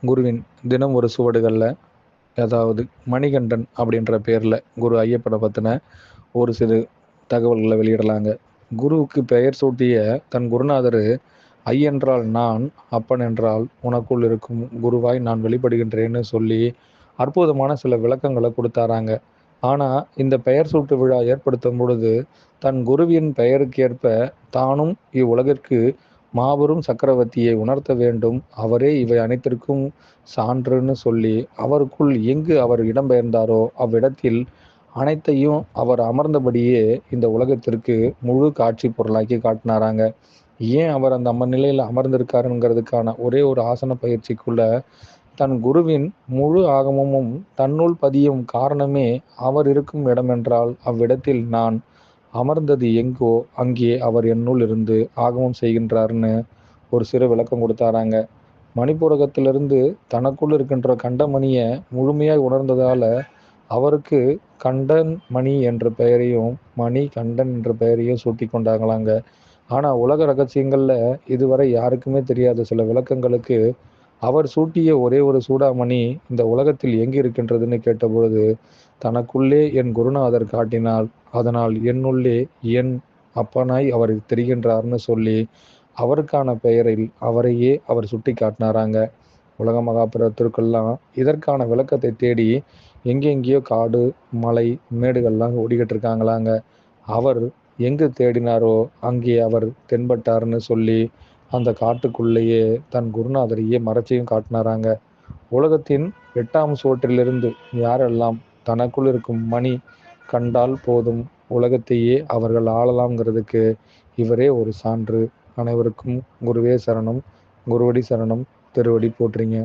குருவின் தினம் ஒரு சுவடுகளில், அதாவது மணிகண்டன் அப்படின்ற பேரில் குரு ஐயப்பனை பற்றின ஒரு சிறு தகவல்களை வெளியிடலாங்க. குருவுக்கு பெயர் சூட்டிய தன் குருநாதர், ஐ என்றால் நான், அப்பன் என்றால் உனக்குள் இருக்கும் குருவாய் நான் வெளிப்படுகின்றேன்னு சொல்லி அற்புதமான சில விளக்கங்களை கொடுத்தாராங்க. ஆனால் இந்த பெயர் சூட்டு விழா ஏற்படுத்தும் பொழுது தன் குருவின் பெயருக்கேற்ப தானும் இவ்வுலகிற்கு மாபெரும் சக்கரவர்த்தியை உணர்த்த வேண்டும், அவரே இவை அனைத்திற்கும் சான்றுன்னு சொல்லி அவருக்குள் எங்கு அவர் இடம்பெயர்ந்தாரோ அவ்விடத்தில் அனைத்தையும் அவர் அமர்ந்தபடியே இந்த உலகத்திற்கு முழு காட்சி பொருளாக்கி காட்டினாராங்க. ஏன் அவர் அந்த நிலையில் அமர்ந்திருக்காருங்கிறதுக்கான ஒரே ஒரு ஆசன பயிற்சிக்குள்ள தன் குருவின் முழு ஆகமமும் தன்னுள் பதியும் காரணமே அவர் இருக்கும் இடம் என்றால் அவ்விடத்தில் நான் அமர்ந்தது எங்கோ அங்கே அவர் என்னுள் இருந்து ஆகமம் செய்கின்றார்னு ஒரு சிறு விளக்கம் கொடுத்தாராங்க. மணிப்பூரகத்திலிருந்து தனக்குள் இருக்கின்ற கண்டமணியை முழுமையாய் உணர்ந்ததால அவருக்கு கண்டன் மணி என்ற பெயரையும் மணி கண்டன் என்ற பெயரையும் சூட்டி கொண்டாங்களாங்க. ஆனால் உலக ரகசியங்களில் இதுவரை யாருக்குமே தெரியாத சில விளக்கங்களுக்கு அவர் சூட்டிய ஒரே ஒரு சூடாமணி இந்த உலகத்தில் எங்கு இருக்கின்றதுன்னு கேட்டபொழுது தனக்குள்ளே என் குருநாதர் காட்டினார், அதனால் என்னுள்ளே என் அப்பனாய் அவர் தெரிகின்றார்னு சொல்லி அவருக்கான பெயரில் அவரையே அவர் சுட்டி காட்டினாராங்க. உலக மகாபுரத்திற்கெல்லாம் இதற்கான விளக்கத்தை தேடி எங்கெங்கேயோ காடு மலை மேடுகள்லாம் ஓடிக்கிட்டு இருக்காங்களாங்க. அவர் எங்கு தேடினாரோ அங்கே அவர் தென்பட்டார்னு சொல்லி அந்த காட்டுக்குள்ளேயே தன் குருநாதரையே மறைச்சியும் காட்டினாராங்க. உலகத்தின் 8ஆம் சுவற்றிலிருந்து யாரெல்லாம் தனக்குள் இருக்கும் மணி கண்டால் போதும் உலகத்தையே அவர்கள் ஆளலாம்ங்கிறதுக்கு இவரே ஒரு சான்று. அனைவருக்கும் குருவே சரணம், குருவடி சரணம், திருவடி போற்றுங்க.